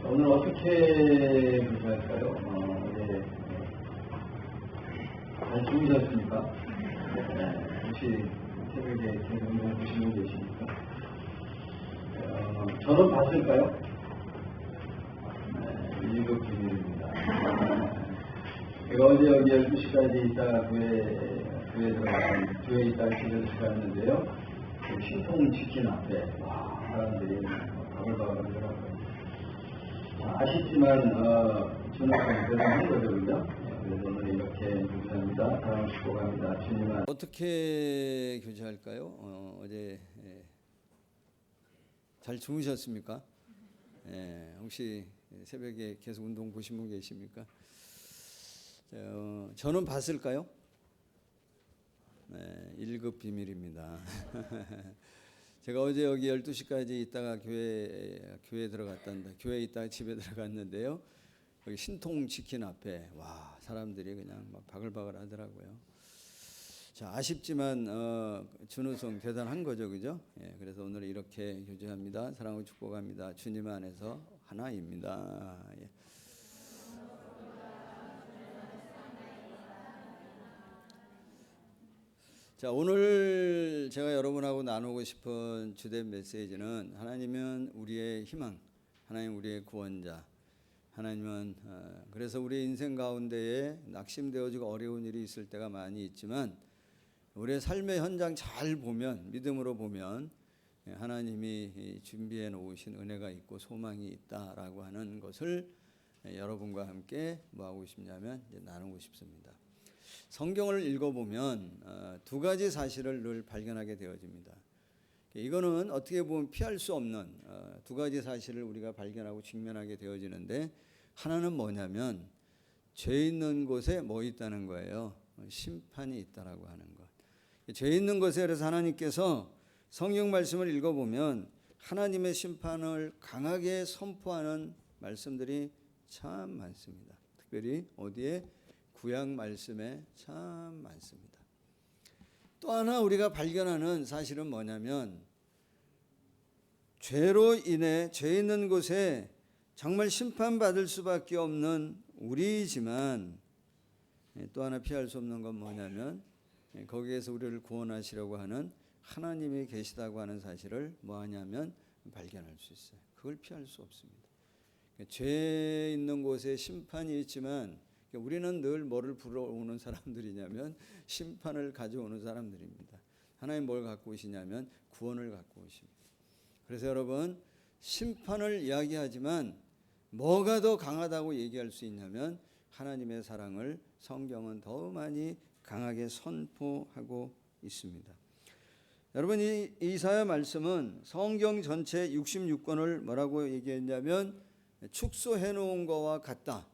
오늘 어떻게 할까요? 잘 주무셨습니까? 혹시 새벽에 운동 보신 분 계십니까? 저는 봤을까요? 일곱 비밀입니다. 제가 어제 여기 12시까지 있다가 교회에 있다가 집에 들어갔는데요. 신통치킨 앞에 사람들이 바글바글 하더라고요. 아쉽지만 저는 대단한 거죠, 그죠? 그래서 오늘 이렇게 교제합니다. 다음 축복합니다. 주님은 어떻게 교제할까요? 어제 잘 주무셨습니까? 혹시 새벽에 계속 운동 보신 분 계십니까? 저는 봤을까요? 1급 비밀입니다. 제가 어제 여기 12시까지 있다가 교회에 들어갔단다. 교회에 있다가 집에 들어갔는데요. 여기 신통치킨 앞에 사람들이 그냥 막 바글바글 하더라고요. 자, 아쉽지만 준우성 대단한 거죠, 그죠? 그래서 오늘 이렇게 교제합니다. 사랑하고 축복합니다. 주님 안에서 하나입니다. 자, 오늘 제가 여러분하고 나누고 싶은 주된 메시지는 하나님은 우리의 희망, 하나님 우리의 구원자, 하나님은 그래서 우리 인생 가운데에 낙심되어지고 어려운 일이 있을 때가 많이 있지만 우리의 삶의 현장 잘 보면, 믿음으로 보면 하나님이 준비해 놓으신 은혜가 있고 소망이 있다라고 하는 것을 여러분과 함께 뭐 하고 싶냐면 이제 나누고 싶습니다. 성경을 읽어보면 두 가지 사실을 늘 발견하게 되어집니다. 이거는 어떻게 보면 피할 수 없는 두 가지 사실을 우리가 발견하고 직면하게 되어지는데, 하나는 뭐냐면 죄 있는 곳에 뭐 있다는 거예요. 심판이 있다라고 하는 것. 죄 있는 곳에 그래서 하나님께서 성경 말씀을 읽어보면 하나님의 심판을 강하게 선포하는 말씀들이 참 많습니다. 특별히 어디에? 구약 말씀에 참 많습니다. 또 하나 우리가 발견하는 사실은 뭐냐면 죄로 인해 죄 있는 곳에 정말 심판받을 수밖에 없는 우리이지만 또 하나 피할 수 없는 건 뭐냐면 거기에서 우리를 구원하시려고 하는 하나님이 계시다고 하는 사실을 뭐하냐면 발견할 수 있어요. 그걸 피할 수 없습니다. 죄 있는 곳에 심판이 있지만 우리는 늘 뭐를 불러오는 사람들이냐면 심판을 가져오는 사람들입니다. 하나님 뭘 갖고 오시냐면 구원을 갖고 오십니다. 그래서 여러분, 심판을 이야기하지만 뭐가 더 강하다고 얘기할 수 있냐면 하나님의 사랑을 성경은 더 많이 강하게 선포하고 있습니다. 여러분, 이 이사야 말씀은 성경 전체 66권을 뭐라고 얘기했냐면 축소해 놓은 거와 같다.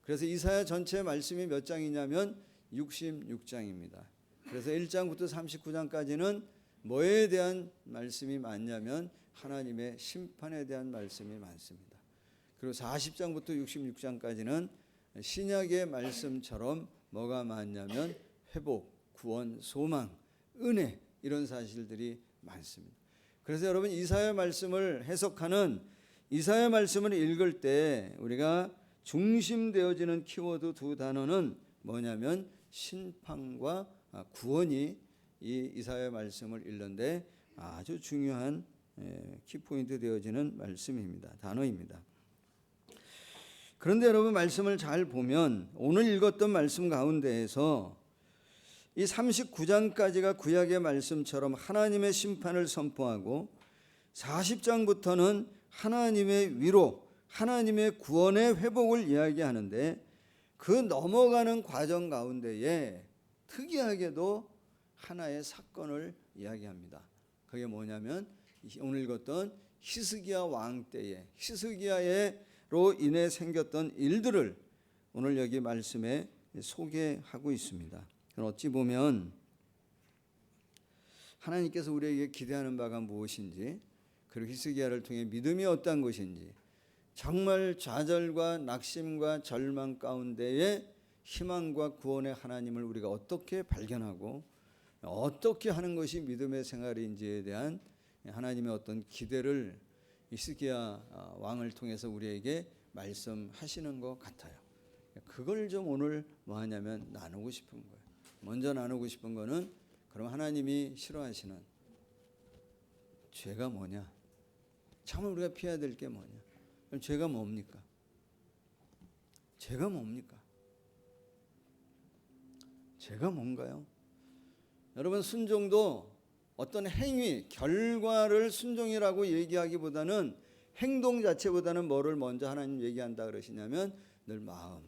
그래서 이사야 전체 말씀이 몇 장이냐면 66장입니다. 그래서 1장부터 39장까지는 뭐에 대한 말씀이 많냐면 하나님의 심판에 대한 말씀이 많습니다. 그리고 40장부터 66장까지는 신약의 말씀처럼 뭐가 많냐면 회복, 구원, 소망, 은혜, 이런 사실들이 많습니다. 그래서 여러분, 이사야 말씀을 해석하는 이사야 말씀을 읽을 때 우리가 중심되어지는 키워드 두 단어는 뭐냐면 심판과 구원이 이 이사야 말씀을 읽는데 아주 중요한 키포인트 되어지는 말씀입니다. 단어입니다. 그런데 여러분, 말씀을 잘 보면 오늘 읽었던 말씀 가운데에서 이 39장까지가 구약의 말씀처럼 하나님의 심판을 선포하고 40장부터는 하나님의 위로, 하나님의 구원의 회복을 이야기하는데 그 넘어가는 과정 가운데에 특이하게도 하나의 사건을 이야기합니다. 그게 뭐냐면 오늘 읽었던 히스기야 왕 때에 히스기야로 인해 생겼던 일들을 오늘 여기 말씀에 소개하고 있습니다. 어찌 보면 하나님께서 우리에게 기대하는 바가 무엇인지, 그리고 히스기야를 통해 믿음이 어떤 것인지, 정말 좌절과 낙심과 절망 가운데에 희망과 구원의 하나님을 우리가 어떻게 발견하고 어떻게 하는 것이 믿음의 생활인지에 대한 하나님의 어떤 기대를 히스기야 왕을 통해서 우리에게 말씀하시는 것 같아요. 그걸 좀 오늘 뭐 하냐면 나누고 싶은 거예요. 먼저 나누고 싶은 거는 그럼 하나님이 싫어하시는 죄가 뭐냐? 참으로 우리가 피해야 될 게 뭐냐? 그럼 죄가 뭡니까? 죄가 뭡니까? 죄가 뭔가요? 여러분, 순종도 어떤 행위, 결과를 순종이라고 얘기하기보다는 행동 자체보다는 뭐를 먼저 하나님 얘기한다 그러시냐면 늘 마음.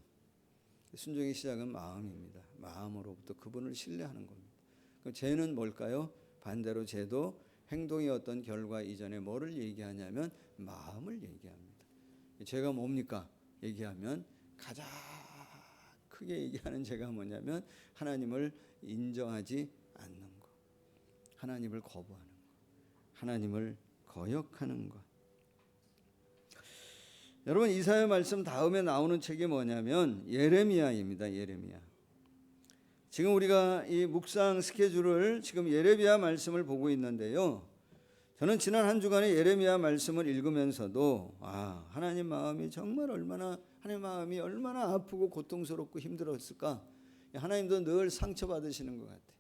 순종의 시작은 마음입니다. 마음으로부터 그분을 신뢰하는 겁니다. 그럼 죄는 뭘까요? 반대로 죄도 행동의 어떤 결과 이전에 뭐를 얘기하냐면 마음을 얘기합니다. 죄가 뭡니까? 얘기하면 가장 크게 얘기하는 죄가 뭐냐면 하나님을 인정하지 않는 것, 하나님을 거부하는 것, 하나님을 거역하는 것. 여러분, 이사야 말씀 다음에 나오는 책이 뭐냐면 예레미야입니다. 예레미야. 지금 우리가 이 묵상 스케줄을 지금 예레미야 말씀을 보고 있는데요. 저는 지난 한 주간에 예레미야 말씀을 읽으면서도 하나님 마음이 정말 하나님 마음이 얼마나 아프고 고통스럽고 힘들었을까. 하나님도 늘 상처받으시는 것 같아요.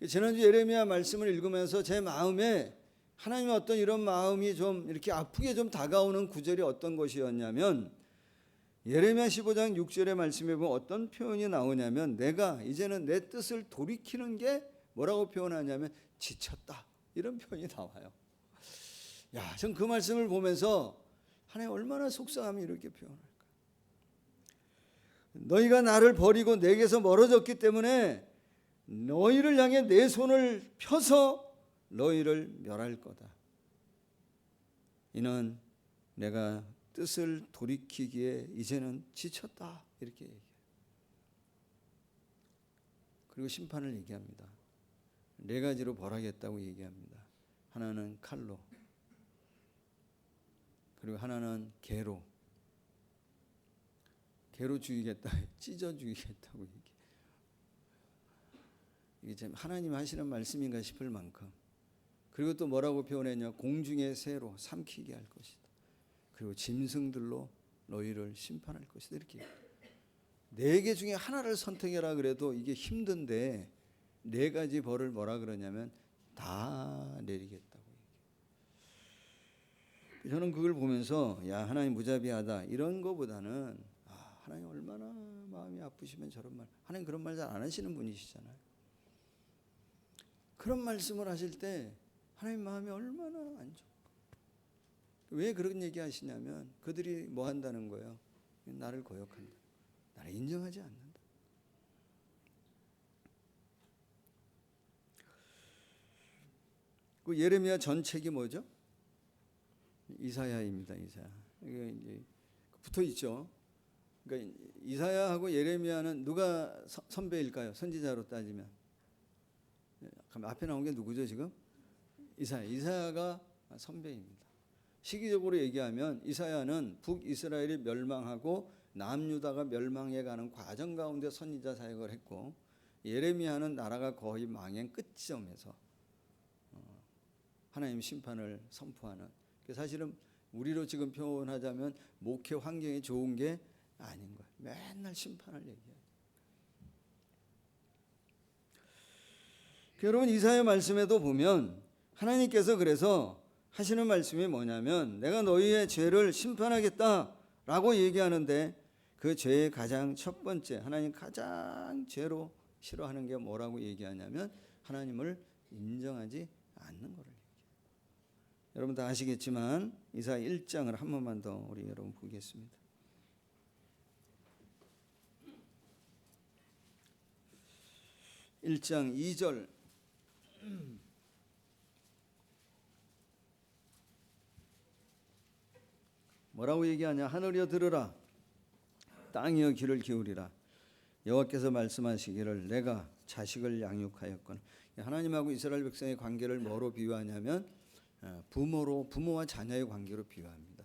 지난주 예레미야 말씀을 읽으면서 제 마음에 하나님의 어떤 이런 마음이 좀 이렇게 아프게 좀 다가오는 구절이 어떤 것이었냐면 예레미야 15장 6절의 말씀에 보면 어떤 표현이 나오냐면 내가 이제는 내 뜻을 돌이키는 게 뭐라고 표현하냐면 지쳤다, 이런 표현이 나와요. 전 그 말씀을 보면서 하나님 얼마나 속상함이 이렇게 표현할까. 너희가 나를 버리고 내게서 멀어졌기 때문에 너희를 향해 내 손을 펴서 너희를 멸할 거다. 이는 내가 뜻을 돌이키기에 이제는 지쳤다, 이렇게 얘기해요. 그리고 심판을 얘기합니다. 네 가지로 벌하겠다고 얘기합니다. 하나는 칼로, 그리고 하나는 개로 죽이겠다, 찢어 죽이겠다고 얘기해요. 이게 참 하나님 하시는 말씀인가 싶을 만큼. 그리고 또 뭐라고 표현했냐? 공중의 새로 삼키게 할 것이다. 그리고 짐승들로 너희를 심판할 것이다, 이렇게. 네 개 중에 하나를 선택해라 그래도 이게 힘든데 네 가지 벌을 뭐라 그러냐면 다 내리겠다고 얘기해요. 저는 그걸 보면서 하나님 무자비하다 이런 거보다는 하나님 얼마나 마음이 아프시면 저런 말, 하나님 그런 말 잘 안 하시는 분이시잖아요. 그런 말씀을 하실 때 하나님 마음이 얼마나 안 좋을까. 왜 그런 얘기 하시냐면 그들이 뭐 한다는 거예요? 나를 거역한다, 나를 인정하지 않는다. 그 예레미야 전 책이 뭐죠? 이사야입니다. 이사야. 이게 이제 붙어 있죠. 그러니까 이사야하고 예레미야는 누가 선배일까요? 선지자로 따지면. 앞에 나온 게 누구죠 지금? 이사야가 선배입니다. 시기적으로 얘기하면 이사야는 북이스라엘이 멸망하고 남유다가 멸망해 가는 과정 가운데 선지자 사역을 했고, 예레미야는 나라가 거의 망행 끝점에서 하나님 심판을 선포하는, 사실은 우리로 지금 표현하자면 목회 환경이 좋은 게 아닌 거예요. 맨날 심판을 얘기해요. 여러분, 이사야 말씀에도 보면 하나님께서 그래서 하시는 말씀이 뭐냐면 내가 너희의 죄를 심판하겠다라고 얘기하는데 그 죄의 가장 첫 번째, 하나님 가장 죄로 싫어하는 게 뭐라고 얘기하냐면 하나님을 인정하지 않는 거를 얘기해요. 여러분 다 아시겠지만 이사야 1장을 한 번만 더 우리 여러분 보겠습니다. 1장 2절 뭐라고 얘기하냐? 하늘이여 들으라, 땅이여 귀를 기울이라. 여호와께서 말씀하시기를 내가 자식을 양육하였거늘. 하나님하고 이스라엘 백성의 관계를 뭐로 비유하냐면 부모와 자녀의 관계로 비유합니다.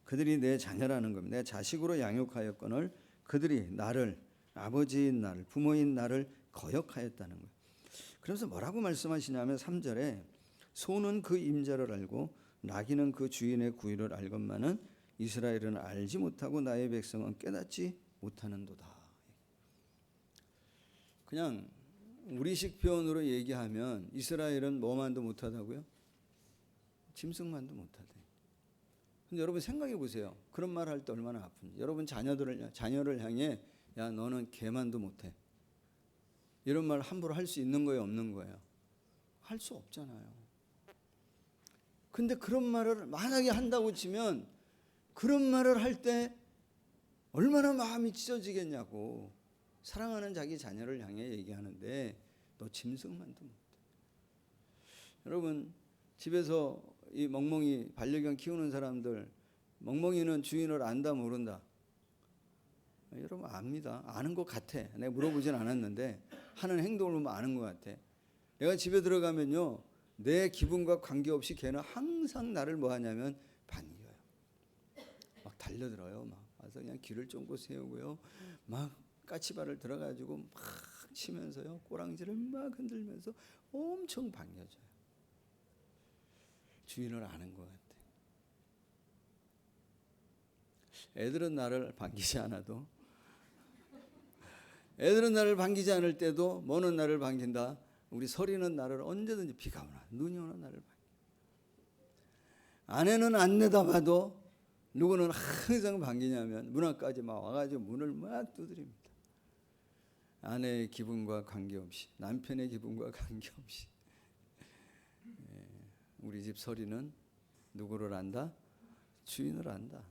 그들이 내 자녀라는 겁니다. 내 자식으로 양육하였거늘 그들이 나를, 아버지인 나를, 부모인 나를 거역하였다는 거예요. 그래서 뭐라고 말씀하시냐면 3절에 소는 그 임자를 알고 나귀는 그 주인의 구의를 알건만은 이스라엘은 알지 못하고 나의 백성은 깨닫지 못하는도다. 그냥 우리식 표현으로 얘기하면 이스라엘은 뭐만도 못하다고요? 짐승만도 못하대. 근데 여러분 생각해 보세요. 그런 말 할 때 얼마나 아픈지. 여러분 자녀를 향해 야 너는 개만도 못해. 이런 말 함부로 할 수 있는 거예요, 없는 거예요? 할 수 없잖아요. 근데 그런 말을 만약에 한다고 치면 그런 말을 할 때 얼마나 마음이 찢어지겠냐고. 사랑하는 자기 자녀를 향해 얘기하는데 너 짐승만도 못해. 여러분 집에서 이 멍멍이 반려견 키우는 사람들, 멍멍이는 주인을 안다 모른다? 여러분 압니다. 아는 것 같아. 내가 물어보진 않았는데 하는 행동을 보면 아는 것 같아. 내가 집에 들어가면요 내 기분과 관계없이 걔는 항상 나를 뭐 하냐면 반겨요. 막 달려들어요. 막 와서 그냥 귀를 쫑긋 세우고요. 막 까치발을 들어가지고 막 치면서요. 꼬랑지를 막 흔들면서 엄청 반겨줘요. 주인을 아는 것 같아. 애들은 나를 반기지 않아도, 애들은 나를 반기지 않을 때도 뭐는 나를 반긴다. 우리 서리는 나를 언제든지 비가 오나 눈이 오나 나를 반겨. 아내는 안 내다봐도 누구는 항상 반기냐면 문 앞까지 막 와가지고 문을 막 두드립니다. 아내의 기분과 관계없이, 남편의 기분과 관계없이. 우리 집 서리는 누구를 안다? 주인을 안다.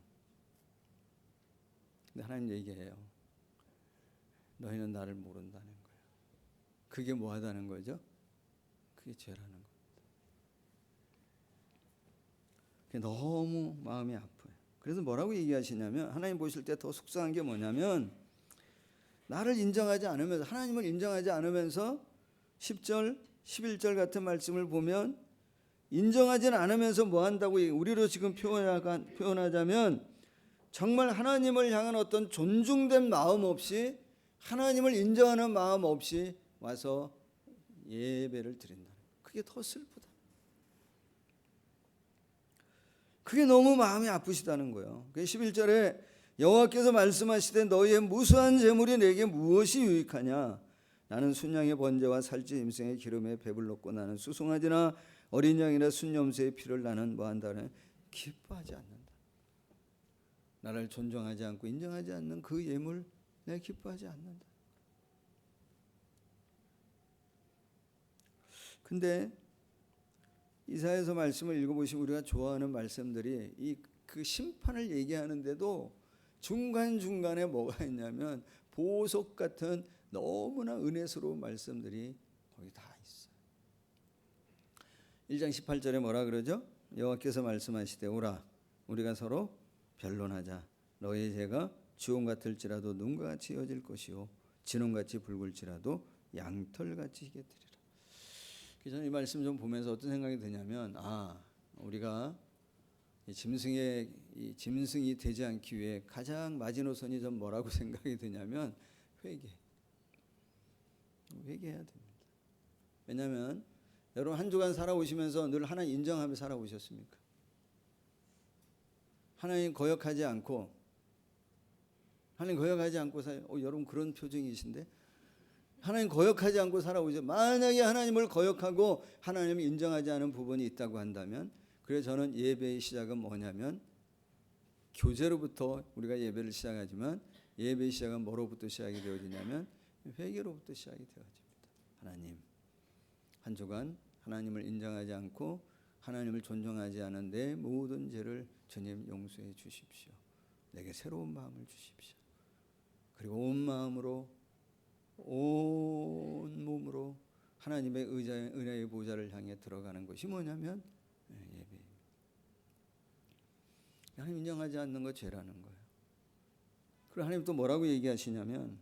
근데 하나님 얘기해요. 너희는 나를 모른다는 거예요. 그게 뭐 하다는 거죠? 그게 죄라는 겁니다. 그게 너무 마음이 아파요. 그래서 뭐라고 얘기하시냐면 하나님 보실 때 더 속상한 게 뭐냐면 나를 인정하지 않으면서, 하나님을 인정하지 않으면서 10절, 11절 같은 말씀을 보면 인정하지는 않으면서 뭐 한다고 우리로 지금 표현하자면 정말 하나님을 향한 어떤 존중된 마음 없이, 하나님을 인정하는 마음 없이 와서 예배를 드린다. 그게 더 슬프다. 그게 너무 마음이 아프시다는 거예요. 11절에 여호와께서 말씀하시되 너희의 무수한 재물이 내게 무엇이 유익하냐? 나는 순양의 번제와 살찌 짐승의 기름에 배불렀고 나는 수송아지나 어린 양이나 순염소의 피를 나는 뭐한다는 기뻐하지 않는다. 나를 존중하지 않고 인정하지 않는 그 예물 내가 기뻐하지 않는다. 근데 이사야서 말씀을 읽어보시면 우리가 좋아하는 말씀들이 그 심판을 얘기하는데도 중간중간에 뭐가 있냐면 보석 같은 너무나 은혜스러운 말씀들이 거기 다 있어요. 1장 18절에 뭐라 그러죠? 여호와께서 말씀하시되 오라 우리가 서로 변론하자. 너희 죄가 주홍 같을지라도 눈과 같이 이어질 것이요 진홍같이 붉을지라도 양털같이 희게 되리라. 저는 이 말씀 좀 보면서 어떤 생각이 드냐면 우리가 짐승이 되지 않기 위해 가장 마지노선이 좀 뭐라고 생각이 드냐면 회개해야 됩니다. 왜냐하면 여러분 한 주간 살아오시면서 늘 하나님 인정하며 살아오셨습니까? 하나님 거역하지 않고 여러분 그런 표정이신데 하나님 거역하지 않고 살아오죠. 만약에 하나님을 거역하고 하나님을 인정하지 않은 부분이 있다고 한다면, 그래서 저는 예배의 시작은 뭐냐면 교제로부터 우리가 예배를 시작하지만 예배의 시작은 뭐로부터 시작이 되어지냐면 회개로부터 시작이 되어집니다. 하나님, 한 주간 하나님을 인정하지 않고 하나님을 존중하지 않은 내 모든 죄를 주님 용서해 주십시오. 내게 새로운 마음을 주십시오. 그리고 온 마음으로 온 몸으로 하나님의 은혜의 보좌를 향해 들어가는 것이 뭐냐면 예배입니다. 하나님 인정하지 않는 거 죄라는 거예요. 그리고 하나님 또 뭐라고 얘기하시냐면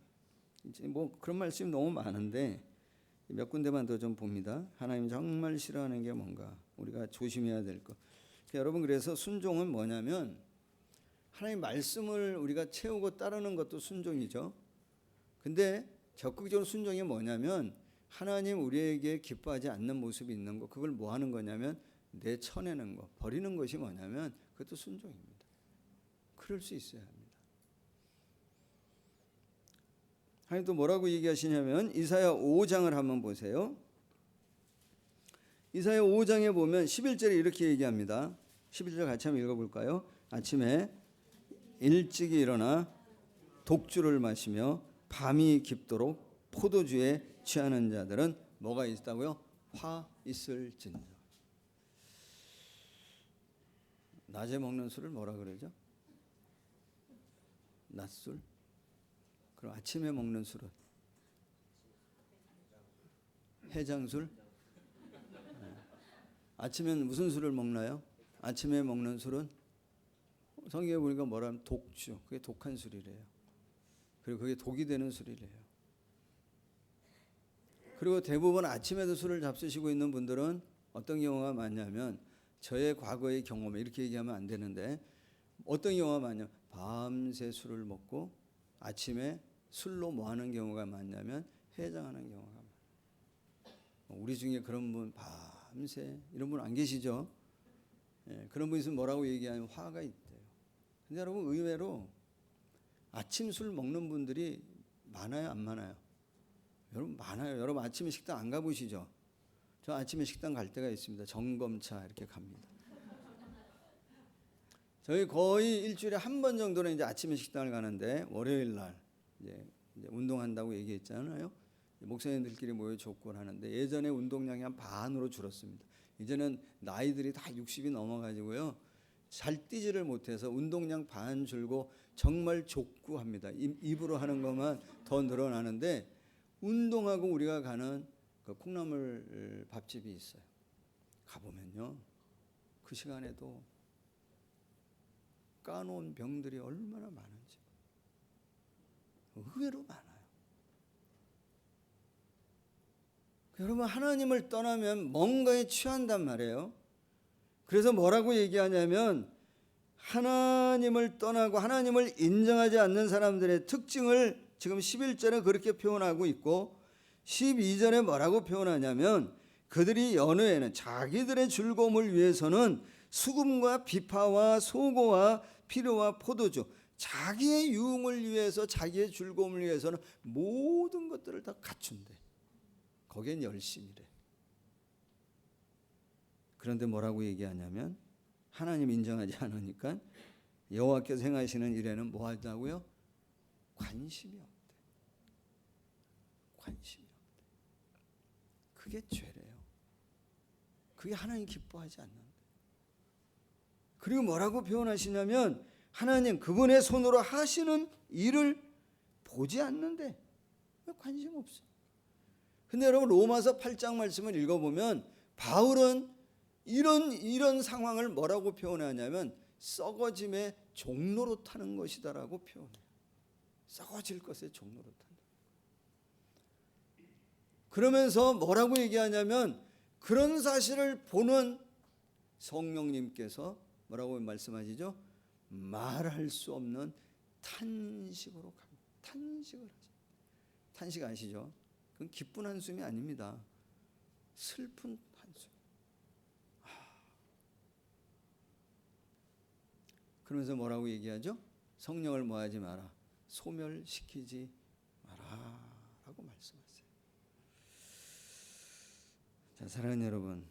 이제 뭐 그런 말씀이 너무 많은데 몇 군데만 더 좀 봅니다. 하나님 정말 싫어하는 게 뭔가 우리가 조심해야 될 것. 여러분 그래서 순종은 뭐냐면 하나님 말씀을 우리가 채우고 따르는 것도 순종이죠. 근데 적극적으로 순종이 뭐냐면 하나님 우리에게 기뻐하지 않는 모습이 있는 거, 그걸 뭐 하는 거냐면 내쳐내는 거, 버리는 것이 뭐냐면 그것도 순종입니다. 그럴 수 있어야 합니다. 하나님 또 뭐라고 얘기하시냐면 이사야 5장을 한번 보세요. 이사야 5장에 보면 11절에 이렇게 얘기합니다. 11절 같이 한번 읽어볼까요? 아침에 일찍이 일어나 독주를 마시며 밤이 깊도록 포도주에 취하는 자들은 뭐가 있다고요? 화 있을진저. 낮에 먹는 술을 뭐라 그러죠? 낮술? 그럼 아침에 먹는 술은? 해장술? 아침엔 무슨 술을 먹나요? 아침에 먹는 술은 성경에 보니까 뭐라면 독주. 그게 독한 술이래요. 그리고 그게 독이 되는 술이래요. 그리고 대부분 아침에도 술을 잡수시고 있는 분들은 어떤 경우가 많냐면, 저의 과거의 경험에 이렇게 얘기하면 안 되는데 어떤 경우가 많냐면 밤새 술을 먹고 아침에 술로 뭐 하는 경우가 많냐면 해장하는 경우가 많아요. 우리 중에 그런 분 밤새 이런 분 안 계시죠? 예, 그런 분 있으면 뭐라고 얘기하면 화가 있대요. 근데 여러분 의외로 아침 술 먹는 분들이 많아요, 안 많아요? 여러분 많아요. 여러분 아침에 식당 안 가보시죠? 저 아침에 식당 갈 때가 있습니다. 점검차 이렇게 갑니다. 저희 거의 일주일에 한 번 정도는 이제 아침에 식당을 가는데, 월요일 날 이제 운동한다고 얘기했잖아요. 목사님들끼리 모여 족구를 하는데 예전에 운동량이 한 반으로 줄었습니다. 이제는 나이들이 다 60이 넘어가지고요, 잘 뛰지를 못해서 운동량 반 줄고 정말 족구합니다. 입으로 하는 것만 더 늘어나는데, 운동하고 우리가 가는 그 콩나물 밥집이 있어요. 가보면요, 그 시간에도 까놓은 병들이 얼마나 많은지 의외로 많아요. 여러분 하나님을 떠나면 뭔가에 취한단 말이에요. 그래서 뭐라고 얘기하냐면, 하나님을 떠나고 하나님을 인정하지 않는 사람들의 특징을 지금 11절에 그렇게 표현하고 있고, 12절에 뭐라고 표현하냐면, 그들이 연후에는 자기들의 즐거움을 위해서는 수금과 비파와 소고와 피료와 포도주, 자기의 유흥을 위해서, 자기의 즐거움을 위해서는 모든 것들을 다 갖춘대. 거기엔 열심이래. 그런데 뭐라고 얘기하냐면, 하나님 인정하지 않으니까 여호와께서 행하시는 일에는 뭐 하다고요? 관심이 없대. 관심이 없대. 그게 죄래요. 그게 하나님 기뻐하지 않는데. 그리고 뭐라고 표현하시냐면, 하나님 그분의 손으로 하시는 일을 보지 않는데 왜 관심 없어요? 근데 여러분 로마서 8장 말씀을 읽어보면 바울은 이런 상황을 뭐라고 표현하냐면 썩어짐의 종로로 타는 것이다라고 표현해요. 썩어질 것의 종로로 탄다. 그러면서 뭐라고 얘기하냐면, 그런 사실을 보는 성령님께서 뭐라고 말씀하시죠? 말할 수 없는 탄식으로 갑니다. 탄식을 하죠. 탄식 아시죠? 그건 기쁜 한숨이 아닙니다. 슬픈 한숨. 그러면서 뭐라고 얘기하죠? 성령을 뭐하지 마라. 소멸시키지 마라 라고 말씀하세요. 자, 사랑하는 여러분,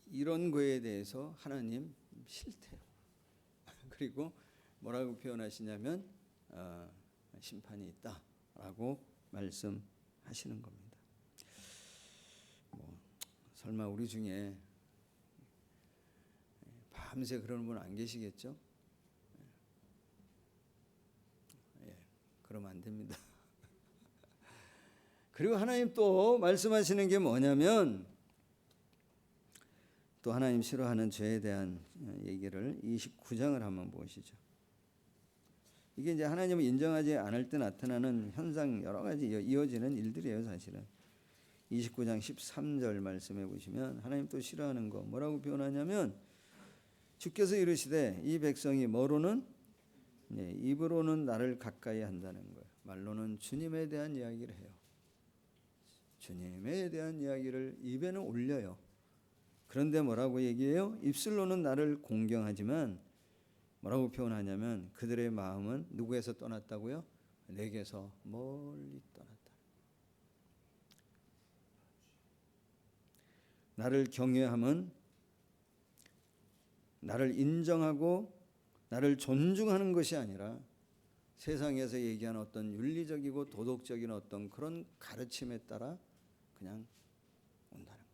이런 거에 대해서 하나님 싫대요. 그리고 뭐라고 표현하시냐면 심판이 있다라고 말씀하시는 겁니다. 설마 우리 중에 밤새 그러는 분 안 계시겠죠? 예, 그러면 안 됩니다. 그리고 하나님 또 말씀하시는 게 뭐냐면, 또 하나님 싫어하는 죄에 대한 얘기를 29장을 한번 보시죠. 이게 이제 하나님을 인정하지 않을 때 나타나는 현상, 여러 가지 이어지는 일들이에요, 사실은. 29장 13절 말씀해 보시면 하나님 또 싫어하는 거 뭐라고 표현하냐면, 주께서 이르시되 이 백성이 뭐로는 입으로는 나를 가까이 한다는 거예요. 말로는 주님에 대한 이야기를 해요. 주님에 대한 이야기를 입에는 올려요. 그런데 뭐라고 얘기해요? 입술로는 나를 공경하지만 뭐라고 표현하냐면 그들의 마음은 누구에서 떠났다고요? 내게서 멀리 떠났다. 나를 경외함은 나를 인정하고 나를 존중하는 것이 아니라 세상에서 얘기하는 어떤 윤리적이고 도덕적인 어떤 그런 가르침에 따라 그냥 온다는 거예요.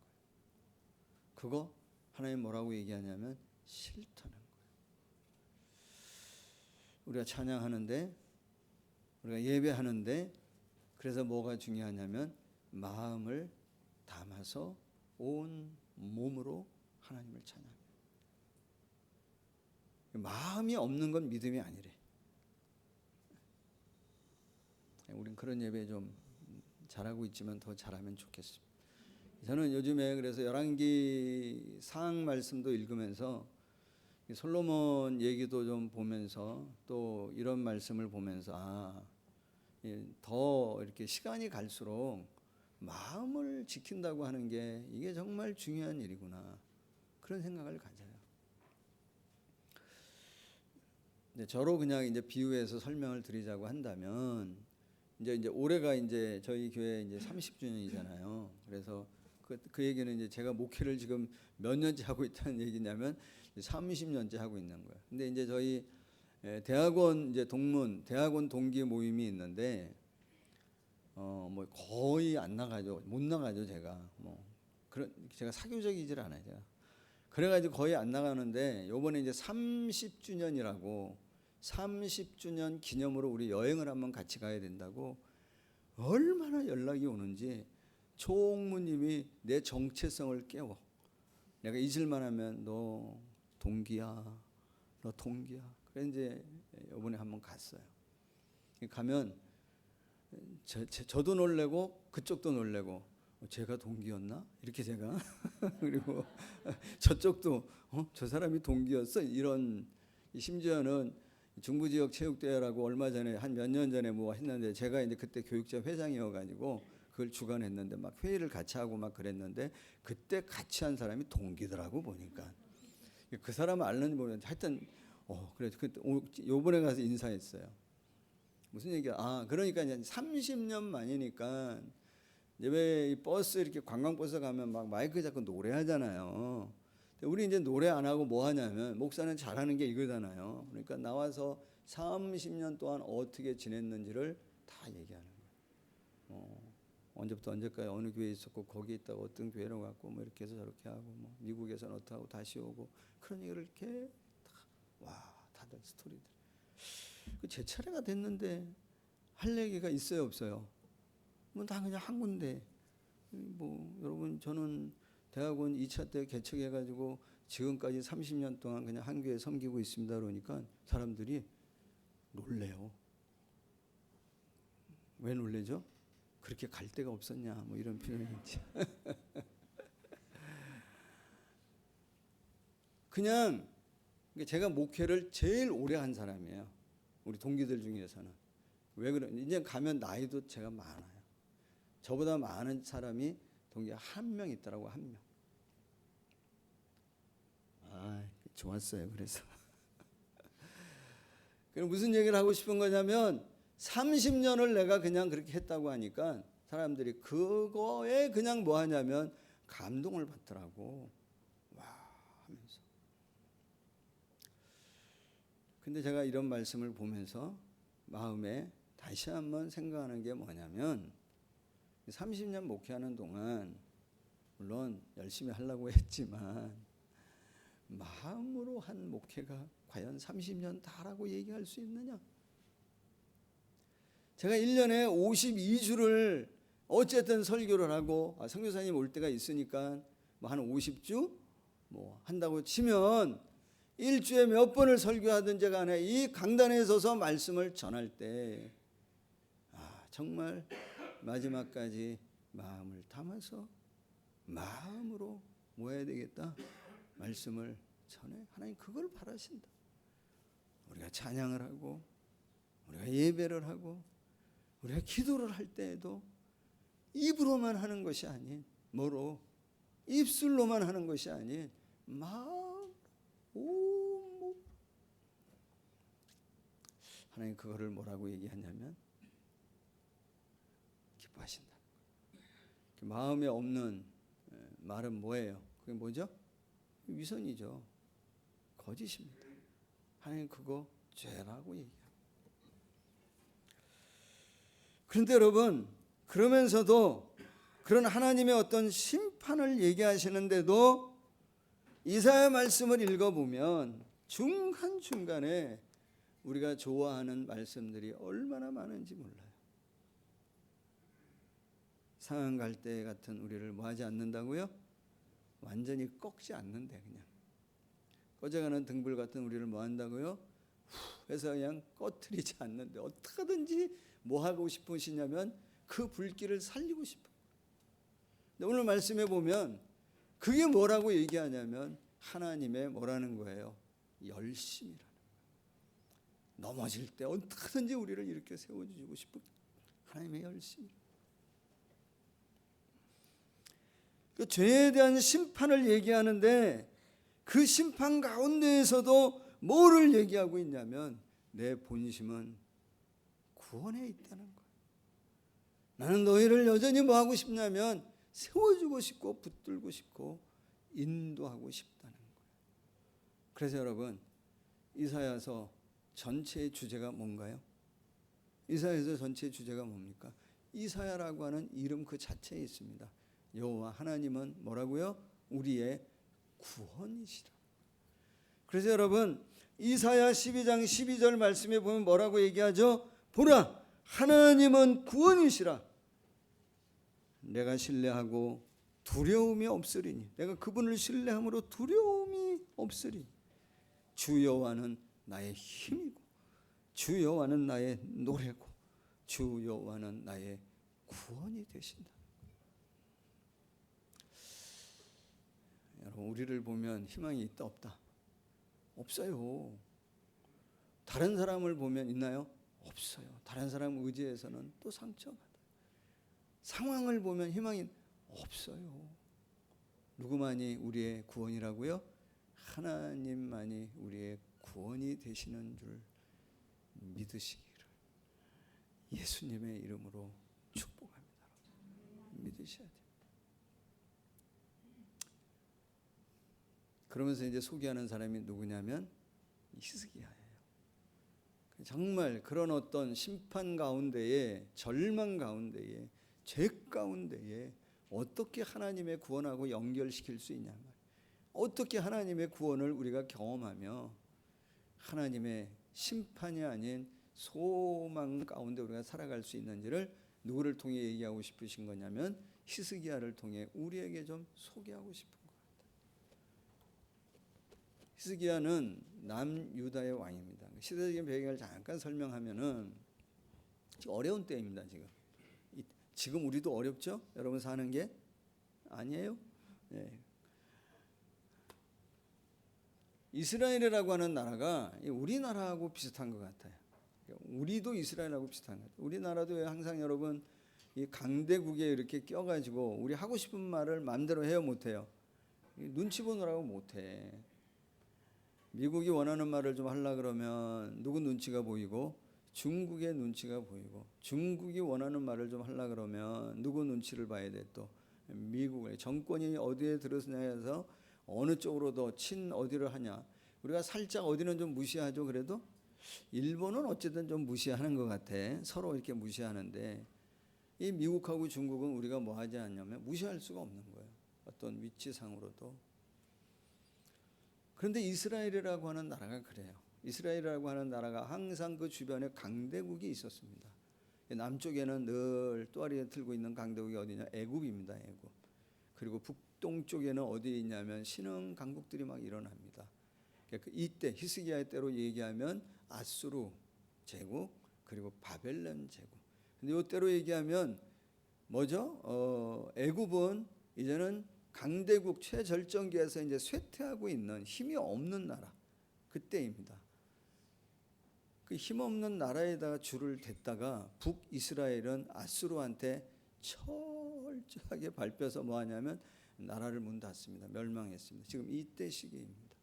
그거 하나님 뭐라고 얘기하냐면 싫다는 거예요. 우리가 찬양하는데 우리가 예배하는데 그래서 뭐가 중요하냐면 마음을 담아서 온 몸으로 하나님을 찬양해요. 마음이 없는 건 믿음이 아니래. 우린 그런 예배 좀 잘하고 있지만 더 잘하면 좋겠습니다. 저는 요즘에 그래서 열왕기 상 말씀도 읽으면서 솔로몬 얘기도 좀 보면서 또 이런 말씀을 보면서 더 이렇게 시간이 갈수록 마음을 지킨다고 하는 게 이게 정말 중요한 일이구나 그런 생각을 가져요. 저로 그냥 이제 비유해서 설명을 드리자고 한다면 이제 올해가 이제 저희 교회 이제 30주년이잖아요. 그래서 그 얘기는 이제 제가 목회를 지금 몇 년째 하고 있다는 얘기냐면 30년째 하고 있는 거예요. 근데 이제 저희 대학원 이제 대학원 동기 모임이 있는데 뭐 거의 안 나가죠. 못 나가죠, 제가. 제가 사교적이질 않아요, 제가. 그래가지고 거의 안 나가는데 요번에 이제 30주년이라고 30주년 기념으로 우리 여행을 한번 같이 가야 된다고 얼마나 연락이 오는지 총무님이 내 정체성을 깨워. 내가 잊을만 하면 너 동기야. 그래서 이제 요번에 한번 갔어요. 가면 저도 놀래고 그쪽도 놀래고 제가 동기였나? 이렇게 제가 그리고 저쪽도 저 사람이 동기였어? 이런 심지어는 중부지역 체육대회라고 얼마 전에 한 몇 년 전에 뭐 했는데 제가 이제 그때 교육자 회장이어가지고 그걸 주관했는데 막 회의를 같이 하고 막 그랬는데 그때 같이 한 사람이 동기더라고 보니까 그 사람을 알는지 모르겠는데 하여튼 그래 요번에 가서 인사했어요. 무슨 얘기야? 그러니까 이제 30년 만이니까 이제 왜 이 버스 이렇게 관광버스 가면 막 마이크 잡고 노래하잖아요. 우리 이제 노래 안 하고 뭐 하냐면 목사는 잘하는 게 이거잖아요. 그러니까 나와서 30년 동안 어떻게 지냈는지를 다 얘기하는 거예요. 언제부터 언제까지 어느 교회에 있었고 거기 있다가 어떤 교회로 갔고 뭐 이렇게 해서 저렇게 하고 뭐 미국에서는 어떻게 하고 다시 오고 그런 얘기를 이렇게 다들 스토리들. 제 차례가 됐는데 할 얘기가 있어요 없어요? 뭐 다 그냥 한 군데. 뭐 여러분 저는 대학원 2차 때 개척해가지고 지금까지 30년 동안 그냥 한 교회 섬기고 있습니다. 그러니까 사람들이 놀래요. 왜 놀래죠? 그렇게 갈 데가 없었냐 뭐 이런 표현이지. 그냥 제가 목회를 제일 오래 한 사람이에요. 우리 동기들 중에서는. 왜 그러냐? 이제 가면 나이도 제가 많아요. 저보다 많은 사람이 동기 한 명 있더라고, 한 명. 좋았어요. 그래서 그럼 무슨 얘기를 하고 싶은 거냐면 30년을 내가 그냥 그렇게 했다고 하니까 사람들이 그거에 그냥 뭐 하냐면 감동을 받더라고. 와 하면서. 근데 제가 이런 말씀을 보면서 마음에 다시 한번 생각하는 게 뭐냐면 30년 목회하는 동안 물론 열심히 하려고 했지만 마음으로 한 목회가 과연 30년 다라고 얘기할 수 있느냐? 제가 1년에 52주를 어쨌든 설교를 하고 선교사님 올 때가 있으니까 뭐 한 50주 뭐 한다고 치면 일주에 몇 번을 설교하든지 간에 이 강단에 서서 말씀을 전할 때 정말 마지막까지 마음을 담아서 마음으로 뭐 해야 되겠다? 말씀을 전해. 하나님 그걸 바라신다. 우리가 찬양을 하고 우리가 예배를 하고 우리가 기도를 할 때에도 입으로만 하는 것이 아닌 뭐로 입술로만 하는 것이 아닌 마음 온몸 하나님 그거를 뭐라고 얘기하냐면 기뻐하신다. 마음에 없는 말은 뭐예요? 그게 뭐죠? 위선이죠. 거짓입니다. 하나님 그거 죄라고 얘기해요. 그런데 여러분 그러면서도 그런 하나님의 어떤 심판을 얘기하시는데도 이사야 말씀을 읽어보면 중간중간에 우리가 좋아하는 말씀들이 얼마나 많은지 몰라요. 상한 갈대 같은 우리를 뭐하지 않는다고요? 완전히 꺾지 않는데 그냥 꺼져가는 등불 같은 우리를 뭐한다고요? 후 해서 그냥 꺼트리지 않는데 어떻게든지 뭐 하고 싶으시냐면 그 불길을 살리고 싶어요. 근데 오늘 말씀해 보면 그게 뭐라고 얘기하냐면 하나님의 뭐라는 거예요? 열심이라는 거예요. 넘어질 때 어떻게든지 우리를 이렇게 세워주고 싶은 하나님의 열심. 그 죄에 대한 심판을 얘기하는데 그 심판 가운데에서도 뭐를 얘기하고 있냐면 내 본심은 구원에 있다는 거예요. 나는 너희를 여전히 뭐 하고 싶냐면 세워주고 싶고 붙들고 싶고 인도하고 싶다는 거예요. 그래서 여러분 이사야서 전체의 주제가 뭔가요? 이사야서 전체의 주제가 뭡니까? 이사야라고 하는 이름 그 자체에 있습니다. 여호와 하나님은 뭐라고요? 우리의 구원이시라. 그래서 여러분 이사야 12장 12절 말씀에 보면 뭐라고 얘기하죠? 보라 하나님은 구원이시라. 내가 신뢰하고 두려움이 없으리니 내가 그분을 신뢰함으로 두려움이 없으리. 주 여호와는 나의 힘이고 주 여호와는 나의 노래고 주 여호와는 나의 구원이 되신다. 여러분 우리를 보면 희망이 있다 없다? 없어요. 다른 사람을 보면 있나요? 없어요. 다른 사람 의지해서는 또 상처받아요. 상황을 보면 희망이 없어요. 누구만이 우리의 구원이라고요? 하나님만이 우리의 구원이 되시는 줄 믿으시기를 예수님의 이름으로 축복합니다. 믿으셔야 돼요. 그러면서 이제 소개하는 사람이 누구냐면 히스기야예요. 정말 그런 어떤 심판 가운데에 절망 가운데에 죄 가운데에 어떻게 하나님의 구원하고 연결시킬 수 있냐 말이에요. 어떻게 하나님의 구원을 우리가 경험하며 하나님의 심판이 아닌 소망 가운데 우리가 살아갈 수 있는지를 누구를 통해 얘기하고 싶으신 거냐면 히스기야를 통해 우리에게 좀 소개하고 싶은 것 같아요. 히스기야는 남유다의 왕입니다. 시대적인 배경을 잠깐 설명하면은 어려운 때입니다. 지금 우리도 어렵죠? 여러분 사는 게 아니에요? 네. 이스라엘이라고 하는 나라가 우리나라하고 비슷한 것 같아요. 우리도 이스라엘하고 비슷한 것 같아요. 우리나라도 왜 항상 여러분 이 강대국에 이렇게 껴가지고 우리 하고 싶은 말을 마음대로 해요 못해요? 눈치 보느라고 못해. 미국이 원하는 말을 좀 하려고 그러면 누구 눈치가 보이고 중국의 눈치가 보이고 중국이 원하는 말을 좀 하려고 그러면 누구 눈치를 봐야 돼 또 미국의 정권이 어디에 들어서냐 해서 어느 쪽으로 더 친 어디를 하냐. 우리가 살짝 어디는 좀 무시하죠. 그래도 일본은 어쨌든 좀 무시하는 것 같아. 서로 이렇게 무시하는데 이 미국하고 중국은 우리가 뭐 하지 않냐면 무시할 수가 없는 거예요. 어떤 위치상으로도. 그런데 이스라엘이라고 하는 나라가 그래요. 이스라엘이라고 하는 나라가 항상 그 주변에 강대국이 있었습니다. 남쪽에는 늘 또아리에 틀고 있는 강대국이 어디냐? 애굽입니다. 애굽. 그리고 북동쪽에는 어디에 있냐면 신흥 강국들이 막 일어납니다. 이때 히스기야의 때로 얘기하면 아수르 제국 그리고 바벨론 제국. 근데 이때로 얘기하면 뭐죠? 애굽은 이제는 강대국 최절정기에서 이제 쇠퇴하고 있는 힘이 없는 나라 그때입니다. 그 힘없는 나라에다가 줄을 댔다가 북이스라엘은 아수르한테 철저하게 밟혀서 뭐 하냐면 나라를 문 닫습니다. 멸망했습니다. 지금 이때 시기입니다.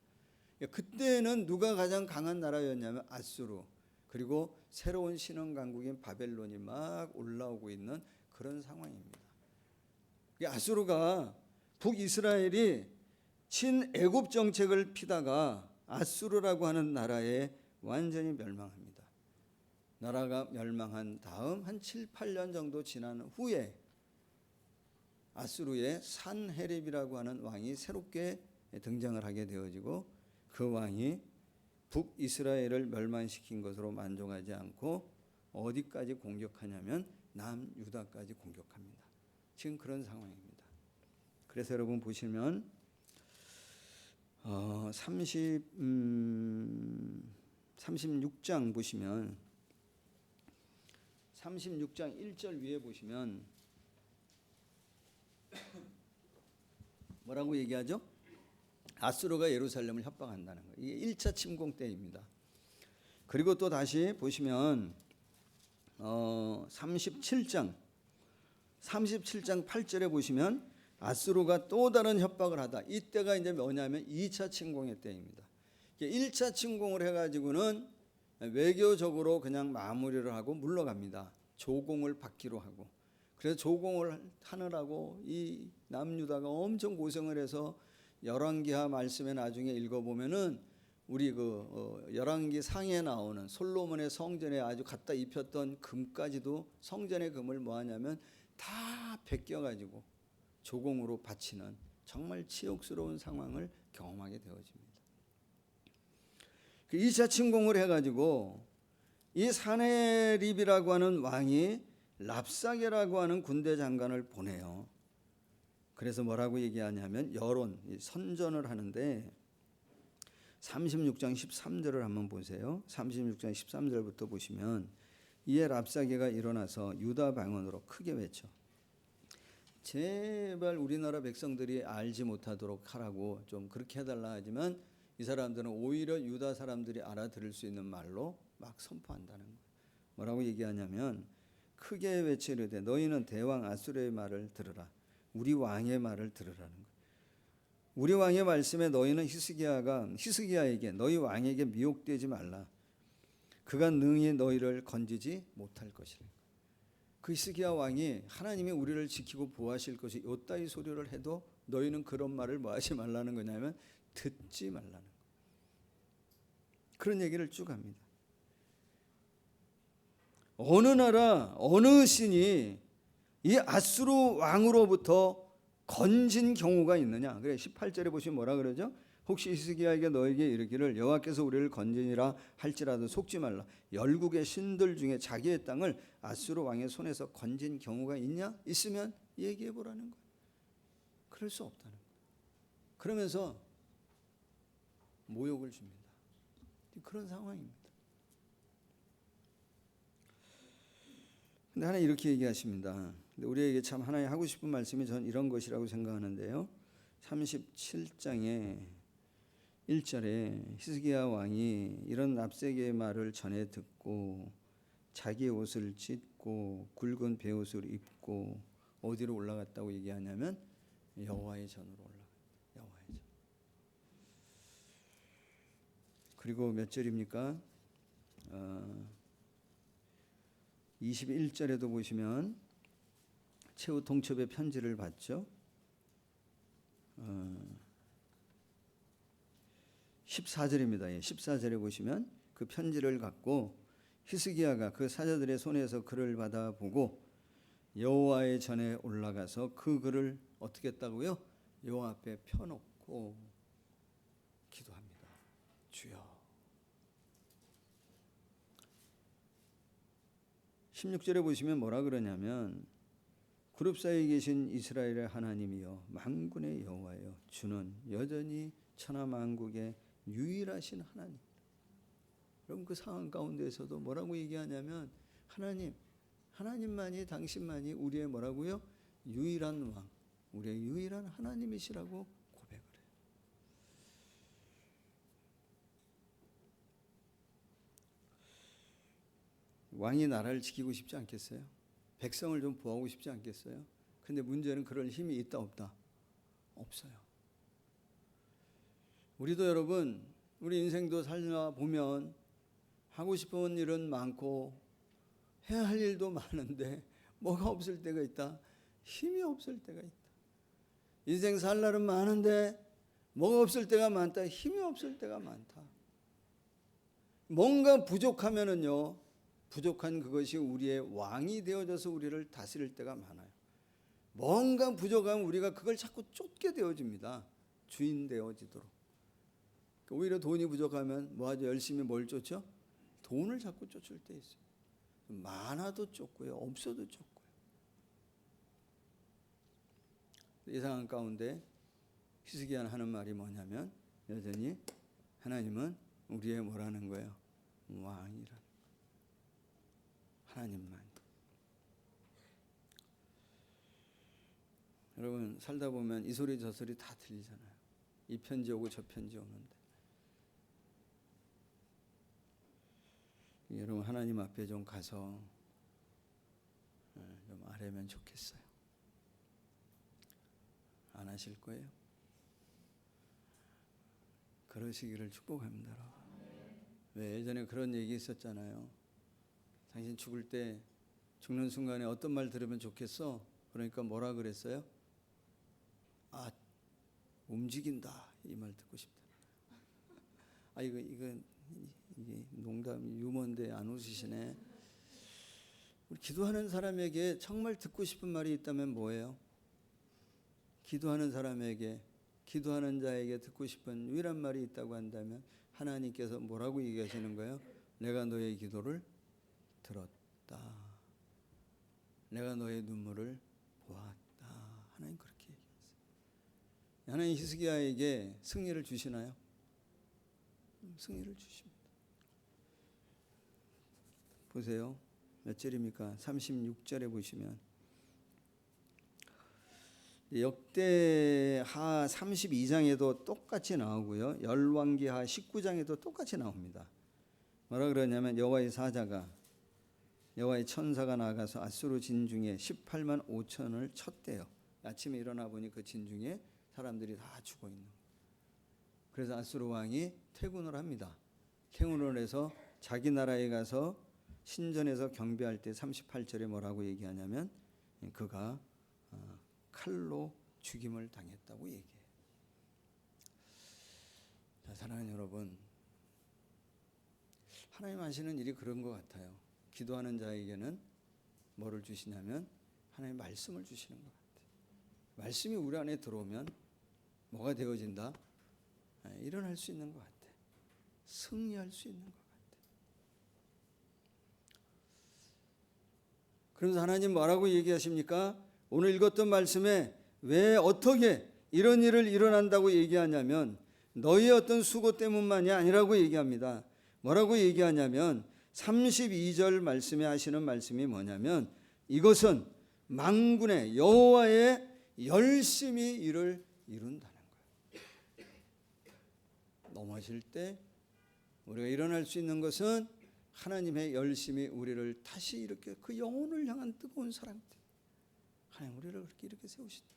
그때는 누가 가장 강한 나라였냐면 아수르, 그리고 새로운 신흥 강국인 바벨론이 막 올라오고 있는 그런 상황입니다. 아수르가 북이스라엘이 친애굽 정책을 피다가 아수르라고 하는 나라에 완전히 멸망합니다. 나라가 멸망한 다음 한 7, 8년 정도 지난 후에 아수르의 산헤립이라고 하는 왕이 새롭게 등장을 하게 되어지고, 그 왕이 북이스라엘을 멸망시킨 것으로 만족하지 않고 어디까지 공격하냐면 남유다까지 공격합니다. 지금 그런 상황입니다. 그래서 여러분 보시면 36장 보시면 36장 1절 위에 보시면 뭐라고 얘기하죠? 아수르가 예루살렘을 협박한다는 거예요. 이게 1차 침공 때입니다. 그리고 또 다시 보시면 37장 8절에 보시면 아수르가 또 다른 협박을 하다. 이때가 이제 뭐냐면 2차 침공의 때입니다. 1차 침공을 해가지고는 외교적으로 그냥 마무리를 하고 물러갑니다. 조공을 받기로 하고. 그래서 조공을 하느라고 이 남유다가 엄청 고생을 해서 열왕기하 말씀에 나중에 읽어보면은 우리 열왕기 상에 나오는 솔로몬의 성전에 아주 갖다 입혔던 금까지도, 성전의 금을 뭐 하냐면 다 베껴가지고 조공으로 바치는 정말 치욕스러운 상황을 경험하게 되어집니다. 그 2차 침공을 해가지고 이 산헤립이라고 하는 왕이 랍사게라고 하는 군대 장관을 보내요. 그래서 뭐라고 얘기하냐면 여론, 선전을 하는데 36장 13절을 한번 보세요. 36장 13절부터 보시면 이에 랍사게가 일어나서 유다 방언으로 크게 외쳐 제발 우리나라 백성들이 알지 못하도록 하라고 좀 그렇게 해달라 하지만 이 사람들은 오히려 유다 사람들이 알아들을 수 있는 말로 막 선포한다는 거예요. 뭐라고 얘기하냐면 크게 외치르되 너희는 대왕 아수르의 말을 들으라. 우리 왕의 말을 들으라는 거예요. 우리 왕의 말씀에 너희는 히스기야에게 너희 왕에게 미혹되지 말라. 그가 능히 너희를 건지지 못할 것이라. 그 히스기야 왕이 하나님이 우리를 지키고 보호하실 것이 요따위 소리를 해도 너희는 그런 말을 뭐 하지 말라는 거냐면 듣지 말라는 거예요. 그런 얘기를 쭉 합니다. 어느 나라 어느 신이 이 아수르 왕으로부터 건진 경우가 있느냐. 그래 18절에 보시면 뭐라 그러죠? 혹시 히스기야에게 너에게 이르기를 여호와께서 우리를 건지니라 할지라도 속지 말라. 열국의 신들 중에 자기의 땅을 아수르 왕의 손에서 건진 경우가 있냐? 있으면 얘기해 보라는 거예요. 그럴 수 없다는 거예요. 그러면서 모욕을 줍니다. 그런 상황입니다. 근데 하나님 이렇게 얘기하십니다. 근데 우리에게 참 하나님 하고 싶은 말씀이 전 이런 것이라고 생각하는데요. 37장에 1절에 히스기야 왕이 이런 랍사게의 말을 전해 듣고 자기의 옷을 찢고 굵은 베옷을 입고 어디로 올라갔다고 얘기하냐면 여호와의 전으로 올라갔다. 여호와의 전. 그리고 몇 절입니까? 21절에도 보시면 최후 통첩의 편지를 받죠. 14절입니다. 14절에 보시면 그 편지를 갖고 히스기야가 그 사자들의 손에서 글을 받아보고 여호와의 전에 올라가서 그 글을 어떻게 했다고요? 여호와 앞에 펴놓고 기도합니다. 주여. 16절에 보시면 뭐라 그러냐면 그룹 사이에 계신 이스라엘의 하나님이여 만군의 여호와여 주는 여전히 천하만국의 유일하신 하나님. 여러분 그 상황 가운데에서도 뭐라고 얘기하냐면 하나님만이 당신만이 우리의 뭐라고요? 유일한 왕, 우리의 유일한 하나님이시라고 고백을 해요. 왕이 나라를 지키고 싶지 않겠어요? 백성을 좀 보호하고 싶지 않겠어요? 근데 문제는 그럴 힘이 있다 없다? 없어요. 우리도 여러분, 우리 인생도 살다 보면 하고 싶은 일은 많고 해야 할 일도 많은데 뭐가 없을 때가 있다? 힘이 없을 때가 있다. 인생 살 날은 많은데 뭐가 없을 때가 많다? 힘이 없을 때가 많다. 뭔가 부족하면은요, 부족한 그것이 우리의 왕이 되어져서 우리를 다스릴 때가 많아요. 뭔가 부족하면 우리가 그걸 자꾸 쫓게 되어집니다. 주인 되어지도록. 오히려 돈이 부족하면 뭐하죠? 열심히 뭘 쫓죠? 돈을 자꾸 쫓을 때 있어요. 많아도 쫓고요, 없어도 쫓고요. 이 상황 가운데 히스기야는 하는 말이 뭐냐면 여전히 하나님은 우리의 뭐라는 거예요? 왕이라는 거예요. 하나님만. 여러분 살다 보면 이 소리 저 소리 다 들리잖아요. 이 편지 오고 저 편지 오는데 여러분 하나님 앞에 좀 가서 좀 아뢰면 좋겠어요. 안 하실 거예요? 그러시기를 축복합니다. 왜 예전에 그런 얘기 있었잖아요. 당신 죽을 때 죽는 순간에 어떤 말 들으면 좋겠어? 그러니까 뭐라 그랬어요? 아, 움직인다 이 말 듣고 싶다. 아 이게 농담 유머인데 안 웃으시네. 우리 기도하는 사람에게 정말 듣고 싶은 말이 있다면 뭐예요? 기도하는 사람에게, 기도하는 자에게 듣고 싶은 유일한 말이 있다고 한다면 하나님께서 뭐라고 얘기하시는 거예요? 내가 너의 기도를 들었다. 내가 너의 눈물을 보았다. 하나님 그렇게 얘기했어요. 하나님 히스기야에게 승리를 주시나요? 승리를 주십니다. 보세요. 몇 절입니까? 36절에 보시면 역대하 32장에도 똑같이 나오고요. 열왕기하 19장에도 똑같이 나옵니다. 뭐라 그러냐면 여호와의 사자가 여호와의 천사가 나가서 아수르 진중에 18만 5천을 쳤대요. 아침에 일어나 보니 그 진중에 사람들이 다 죽어 있는. 그래서 아수르 왕이 퇴군을 합니다. 퇴군을 해서 자기 나라에 가서 신전에서 경배할 때 38절에 뭐라고 얘기하냐면 그가 칼로 죽임을 당했다고 얘기해요. 자, 사랑하는 여러분, 하나님 하시는 일이 그런 것 같아요. 기도하는 자에게는 뭐를 주시냐면 하나님 말씀을 주시는 것 같아요. 말씀이 우리 안에 들어오면 뭐가 되어진다? 일어날 수 있는 것 같아요. 승리할 수 있는 것 같아요. 그러면서 하나님 뭐라고 얘기하십니까? 오늘 읽었던 말씀에 왜 어떻게 이런 일을 일어난다고 얘기하냐면 너희의 어떤 수고 때문만이 아니라고 얘기합니다. 뭐라고 얘기하냐면 32절 말씀에 하시는 말씀이 뭐냐면 이것은 만군의 여호와의 열심히 일을 이룬다는 거예요. 넘어질 때 우리가 일어날 수 있는 것은 하나님의 열심히 우리를 다시 이렇게 그 영혼을 향한 뜨거운 사랑 때문에 하나님 우리를 그렇게 이렇게 세우신다.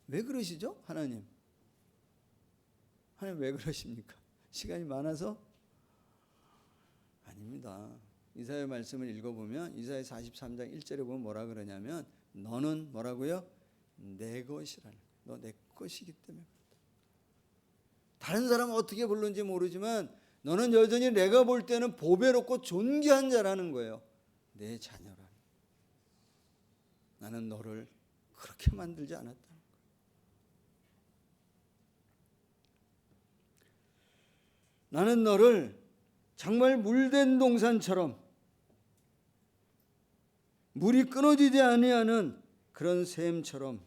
왜 그러시죠? 하나님 왜 그러십니까? 시간이 많아서? 아닙니다. 이사야 말씀을 읽어보면 이사야 43장 1절에 보면 뭐라 그러냐면 너는 뭐라고요? 내 것이라는 거예요. 너 내 것이기 때문에 그렇다. 다른 사람은 어떻게 부르는지 모르지만 너는 여전히 내가 볼 때는 보배롭고 존귀한 자라는 거예요. 내 자녀라는 거예요. 나는 너를 그렇게 만들지 않았다는 거예요. 나는 너를 정말 물된 동산처럼 물이 끊어지지 아니하는 그런 샘처럼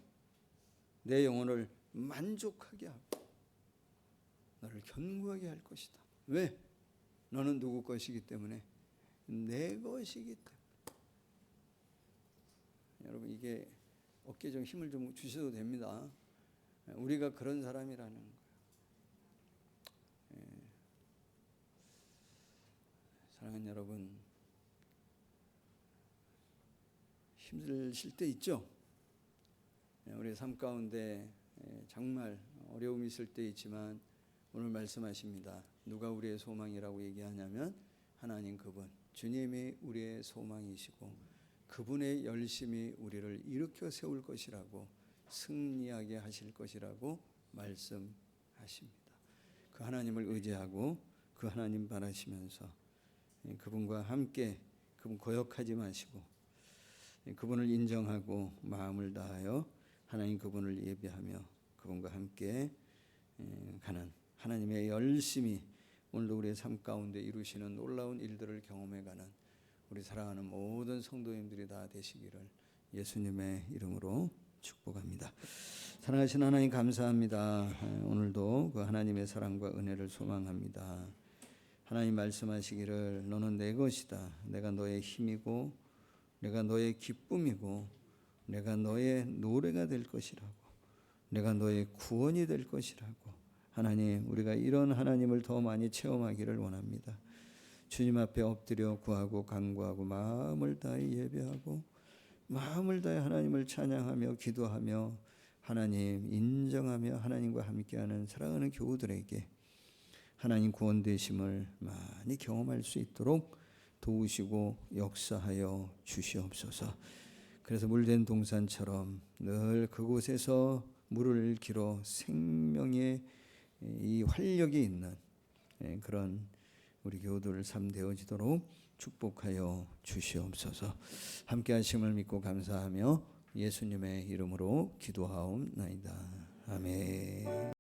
내 영혼을 만족하게 하고 너를 견고하게 할 것이다. 왜? 너는 누구 것이기 때문에? 내 것이기 때문에. 여러분 이게 어깨에 좀 힘을 좀 주셔도 됩니다. 우리가 그런 사람이라는 거예요. 사랑하는 여러분, 힘드실 때 있죠. 우리 삶 가운데 정말 어려움이 있을 때 있지만 오늘 말씀하십니다. 누가 우리의 소망이라고 얘기하냐면 하나님 그분, 주님이 우리의 소망이시고 그분의 열심이 우리를 일으켜 세울 것이라고, 승리하게 하실 것이라고 말씀하십니다. 그 하나님을 의지하고 그 하나님 바라시면서 그분과 함께, 그분 거역하지 마시고 그분을 인정하고 마음을 다하여 하나님 그분을 예배하며 그분과 함께 가는 하나님의 열심히 오늘도 우리의 삶 가운데 이루시는 놀라운 일들을 경험해가는 우리 사랑하는 모든 성도님들이 다 되시기를 예수님의 이름으로 축복합니다. 사랑하신 하나님 감사합니다. 오늘도 그 하나님의 사랑과 은혜를 소망합니다. 하나님 말씀하시기를 너는 내 것이다. 내가 너의 힘이고 내가 너의 기쁨이고 내가 너의 노래가 될 것이라고, 내가 너의 구원이 될 것이라고. 하나님, 우리가 이런 하나님을 더 많이 체험하기를 원합니다. 주님 앞에 엎드려 구하고 간구하고 마음을 다해 예배하고 마음을 다해 하나님을 찬양하며 기도하며 하나님 인정하며 하나님과 함께하는 사랑하는 교우들에게 하나님 구원 되심을 많이 경험할 수 있도록 도우시고 역사하여 주시옵소서. 그래서 물된 동산처럼 늘 그곳에서 물을 길어 생명의 이 활력이 있는 그런 우리 교우들 삶 되어지도록 축복하여 주시옵소서. 함께 하심을 믿고 감사하며 예수님의 이름으로 기도하옵나이다. 아멘.